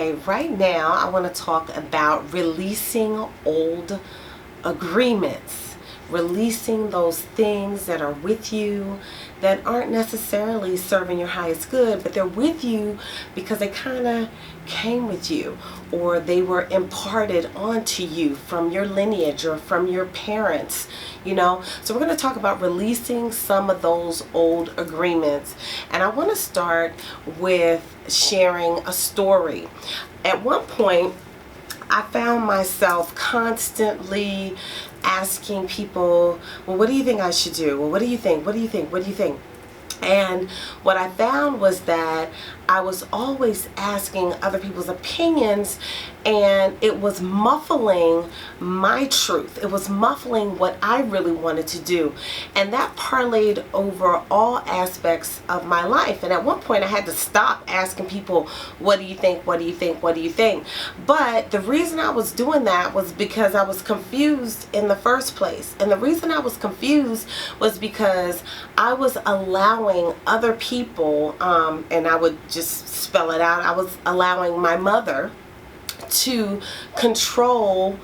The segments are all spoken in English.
Okay, right now I want to talk about releasing old agreements, releasing those things that are with you that aren't necessarily serving your highest good, but they're with you because they kind of came with you, or they were imparted onto you from your lineage or from your parents, So we're going to talk about releasing some of those old agreements. And I want to start with sharing a story. At one point, I found myself constantly asking people, well, what do you think I should do? Well, what do you think? What do you think? What do you think? And what I found was that I was always asking other people's opinions, and it was muffling my truth. It was muffling what I really wanted to do. And that parlayed over all aspects of my life. And at one point I had to stop asking people, what do you think? What do you think? What do you think? But the reason I was doing that was because I was confused in the first place. And the reason I was confused was because I was allowing other people, and I would just spell it out, I was allowing my mother to control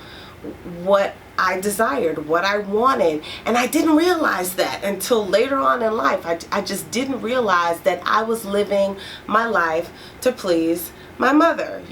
what I desired, what I wanted. And I didn't realize that until later on in life. I just didn't realize that I was living my life to please my mother,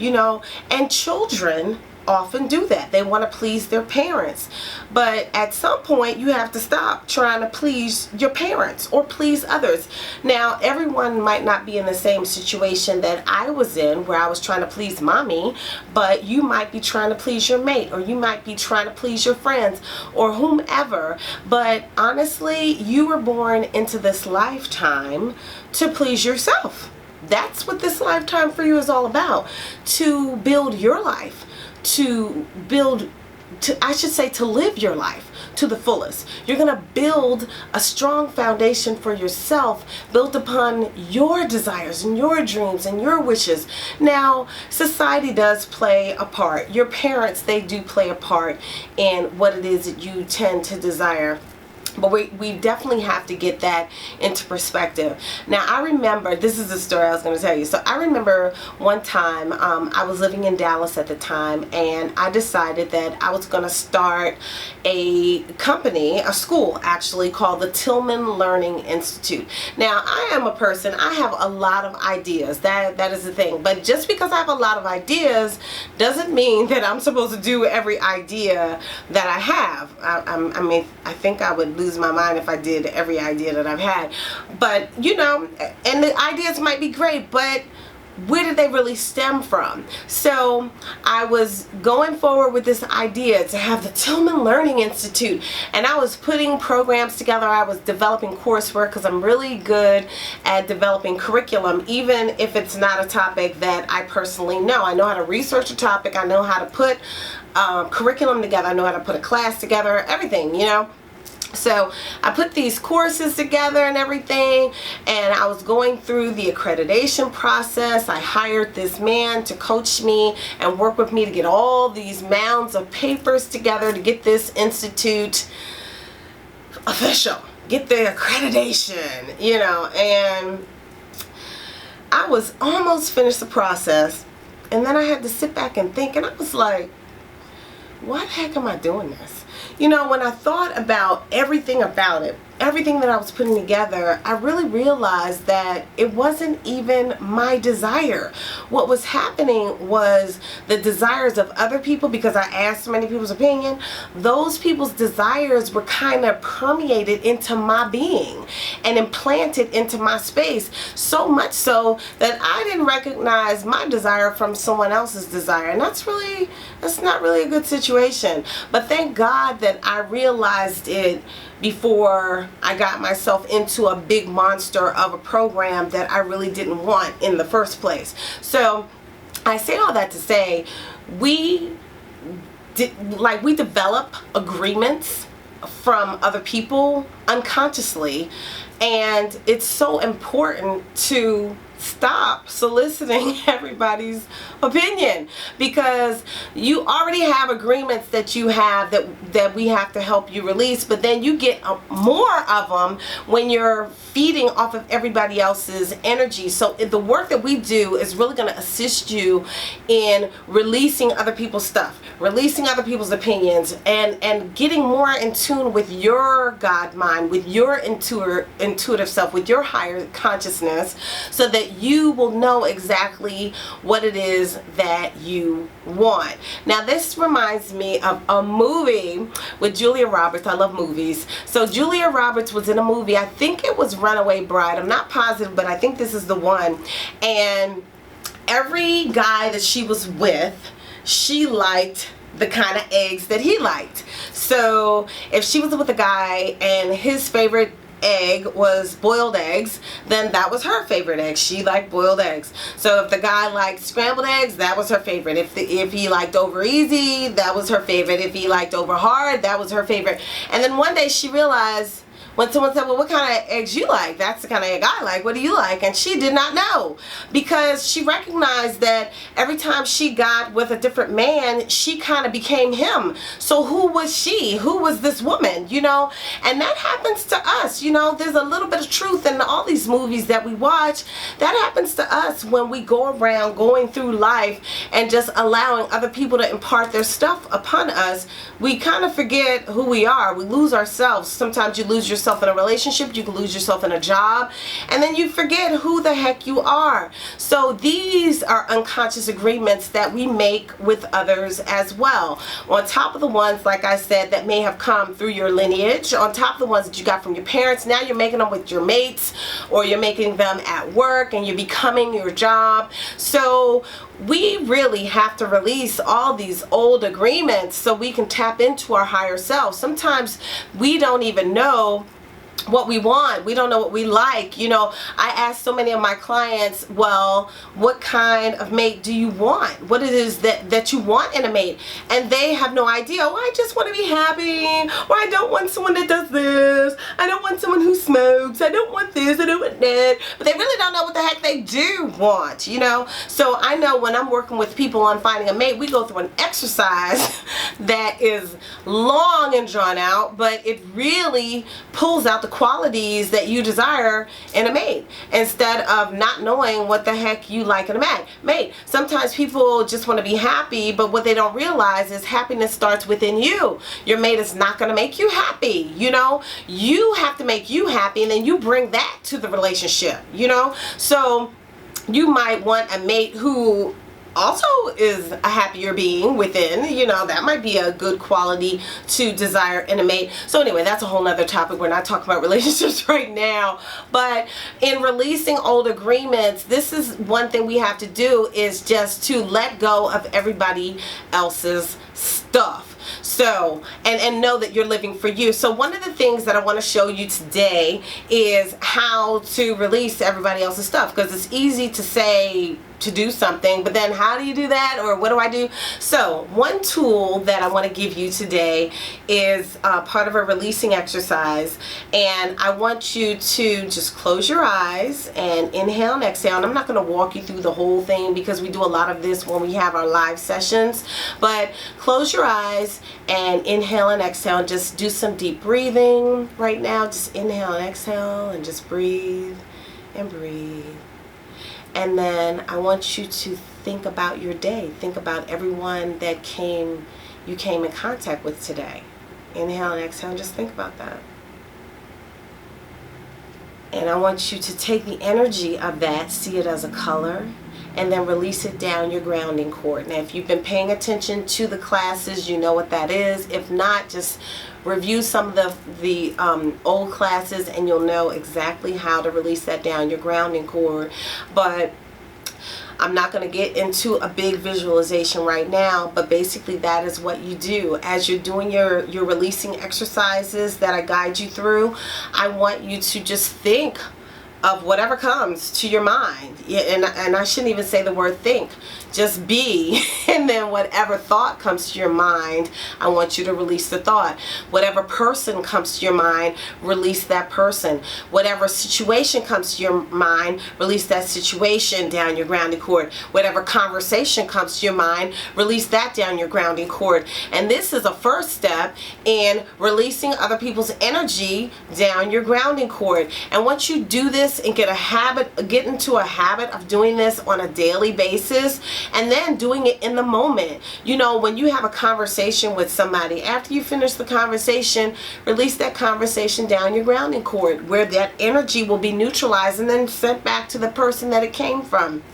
and children often do that. They want to please their parents. But at some point you have to stop trying to please your parents or please others. Now, everyone might not be in the same situation that I was in, where I was trying to please mommy, but you might be trying to please your mate, or you might be trying to please your friends or whomever. But honestly, you were born into this lifetime to please yourself. That's what this lifetime for you is all about. To build your life, to live your life to the fullest. You're going to build a strong foundation for yourself, built upon your desires and your dreams and your wishes. Now, society does play a part. Your parents, they do play a part in what it is that you tend to desire. But we definitely have to get that into perspective. Now, I remember, this is the story I was going to tell you. So I remember one time, I was living in Dallas at the time, and I decided that I was going to start a company, a school actually, called the Tillman Learning Institute. Now, I am a person, I have a lot of ideas. That is the thing. But just because I have a lot of ideas doesn't mean that I'm supposed to do every idea that I have. I mean, I think I would lose my mind if I did every idea that I've had. But and the ideas might be great, but where did they really stem from? So I was going forward with this idea to have the Tillman Learning Institute, and I was putting programs together. I was developing coursework, because I'm really good at developing curriculum, even if it's not a topic that I personally know. I know how to research a topic. I know how to put curriculum together. I know how to put a class together, everything, So I put these courses together and everything, and I was going through the accreditation process. I hired this man to coach me and work with me to get all these mounds of papers together to get this institute official, get the accreditation, and I was almost finished the process, and then I had to sit back and think, and I was like, why the heck am I doing this? When I thought about everything it, everything that I was putting together, I really realized that it wasn't even my desire. What was happening was the desires of other people, because I asked so many people's opinion. Those people's desires were kind of permeated into my being and implanted into my space, so much so that I didn't recognize my desire from someone else's desire. And that's not really a good situation. But thank God that I realized it before I got myself into a big monster of a program that I really didn't want in the first place. So I say all that to say, we develop agreements from other people unconsciously, and it's so important to stop soliciting everybody's opinion, because you already have agreements that you have that we have to help you release, but then you get more of them when you're feeding off of everybody else's energy. So the work that we do is really going to assist you in releasing other people's stuff, releasing other people's opinions, and getting more in tune with your God mind, with your intuitive self, with your higher consciousness, so that you will know exactly what it is that you want. Now, this reminds me of a movie with Julia Roberts. I love movies. So Julia Roberts was in a movie, I think it was Runaway Bride. I'm not positive, but I think this is the one. And every guy that she was with, she liked the kind of eggs that he liked. So if she was with a guy and his favorite egg was boiled eggs, then that was her favorite egg. She liked boiled eggs. So if the guy liked scrambled eggs, that was her favorite. If he liked over easy, that was her favorite. If he liked over hard, that was her favorite. And then one day she realized, when someone said, well, what kind of eggs you like? That's the kind of egg I like. What do you like? And she did not know, because she recognized that every time she got with a different man, she kind of became him. So who was she? Who was this woman? You know, and that happens to us. You know, there's a little bit of truth in all these movies that we watch. That happens to us when we go around going through life and just allowing other people to impart their stuff upon us. We kind of forget who we are. We lose ourselves. Sometimes you lose yourself in a relationship, you can lose yourself in a job, and then you forget who the heck you are. So these are unconscious agreements that we make with others as well, on top of the ones, like I said, that may have come through your lineage, on top of the ones that you got from your parents. Now you're making them with your mates, or you're making them at work, and you're becoming your job. So we really have to release all these old agreements so we can tap into our higher self. Sometimes we don't even know what we want. We don't know what we like. You know, I ask so many of my clients, well, what kind of mate do you want? What it is that you want in a mate? And they have no idea. Oh, I just want to be happy, or I don't want someone that does this. I don't want someone who smokes. I don't want this. I don't want that. But they really don't know what the heck they do want, you know? So I know when I'm working with people on finding a mate, we go through an exercise that is long and drawn out, but it really pulls out the qualities that you desire in a mate, instead of not knowing what the heck you like in a mate. Sometimes people just want to be happy, but what they don't realize is happiness starts within you. Your mate is not going to make you happy. You know, you have to make you happy, and then you bring that to the relationship, you know. So you might want a mate who also is a happier being within. You know, that might be a good quality to desire in a mate. So anyway, that's a whole nother topic. We're not talking about relationships right now, but in releasing old agreements, this is one thing we have to do, is just to let go of everybody else's stuff. So, and know that you're living for you. So one of the things that I want to show you today is how to release everybody else's stuff, because it's easy to say to do something, but then how do you do that, or what do I do? So one tool that I want to give you today is part of a releasing exercise, and I want you to just close your eyes and inhale and exhale. And I'm not going to walk you through the whole thing, because we do a lot of this when we have our live sessions, but close your eyes and inhale and exhale, and just do some deep breathing right now. Just inhale and exhale, and just breathe and breathe. And then I want you to think about your day. Think about everyone that you came in contact with today. Inhale and exhale, and just think about that. And I want you to take the energy of that, see it as a color, and then release it down your grounding cord. Now, if you've been paying attention to the classes, you know what that is. If not, just review some of the old classes, and you'll know exactly how to release that down your grounding cord. But I'm not going to get into a big visualization right now, but basically that is what you do. As you're doing your releasing exercises that I guide you through, I want you to just think of whatever comes to your mind. Yeah, and I shouldn't even say the word think. Just be. And then whatever thought comes to your mind, I want you to release the thought. Whatever person comes to your mind, release that person. Whatever situation comes to your mind, release that situation down your grounding cord. Whatever conversation comes to your mind, release that down your grounding cord. And this is a first step in releasing other people's energy down your grounding cord. And once you do this and get into a habit of doing this on a daily basis, and then doing it in the moment. You know, when you have a conversation with somebody, after you finish the conversation, release that conversation down your grounding cord, where that energy will be neutralized and then sent back to the person that it came from.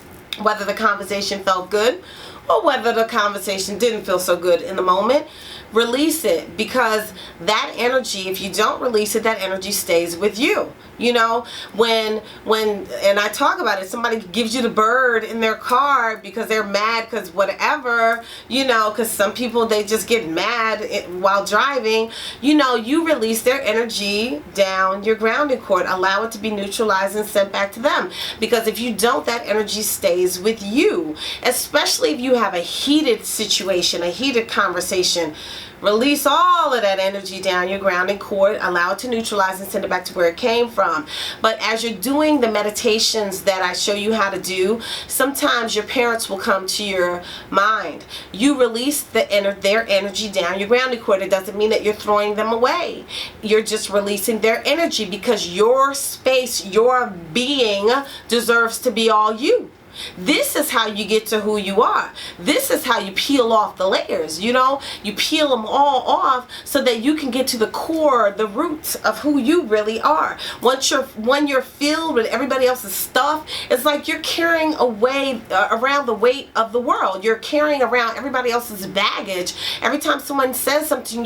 Whether the conversation felt good or whether the conversation didn't feel so good in the moment, release it, because that energy, if you don't release it, that energy stays with you. You know, when and I talk about it, somebody gives you the bird in their car because they're mad because whatever, you know, because some people, they just get mad while driving. You know, you release their energy down your grounding cord, allow it to be neutralized and sent back to them, because if you don't, that energy stays with you, especially if you have a heated situation, a heated conversation. Release all of that energy down your grounding cord, allow it to neutralize and send it back to where it came from. But as you're doing the meditations that I show you how to do, sometimes your parents will come to your mind. You release their energy down your grounding cord. It doesn't mean that you're throwing them away. You're just releasing their energy, because your space, your being deserves to be all you. This is how you get to who you are. This is how you peel off the layers, you know. You peel them all off so that you can get to the core, the roots of who you really are. When you're filled with everybody else's stuff, it's like you're carrying away around the weight of the world. You're carrying around everybody else's baggage. Every time someone says something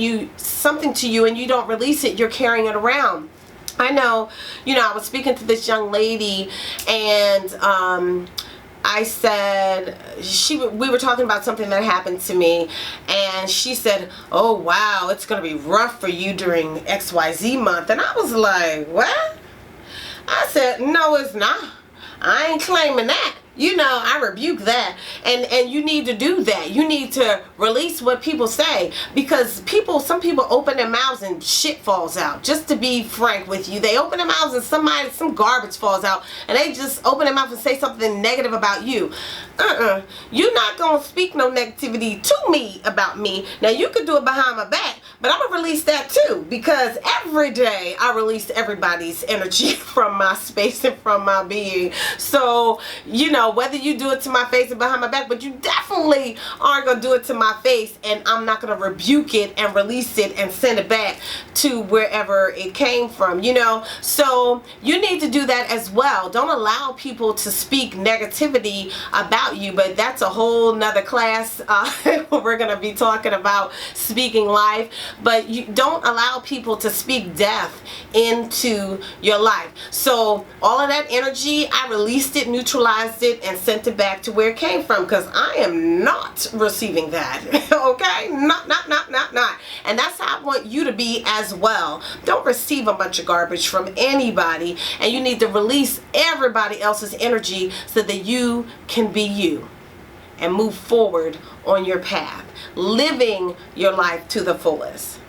to you and you don't release it, you're carrying it around. I know, you know, I was speaking to this young lady, and I said, we were talking about something that happened to me, and she said, oh wow, it's going to be rough for you during XYZ month. And I was like, what? I said, no, it's not. I ain't claiming that. You know, I rebuke that. And you need to do that. You need to release what people say, because some people open their mouths and shit falls out. Just to be frank with you, they open their mouths and some garbage falls out, and they just open their mouth and say something negative about you. You're not going to speak no negativity to me about me. Now, you could do it behind my back, but I'm going to release that too, because every day I release everybody's energy from my space and from my being. So, you know, whether you do it to my face or behind my back, but you definitely aren't going to do it to my face, and I'm not going to rebuke it and release it and send it back to wherever it came from, you know. So you need to do that as well. Don't allow people to speak negativity about you, but that's a whole nother class. We're going to be talking about speaking life, but you don't allow people to speak death into your life. So all of that energy, I released it, neutralized it, and sent it back to where it came from, because I am not receiving that. Okay? Not. And that's how I want you to be as well. Don't receive a bunch of garbage from anybody, and you need to release everybody else's energy so that you can be you and move forward on your path, living your life to the fullest.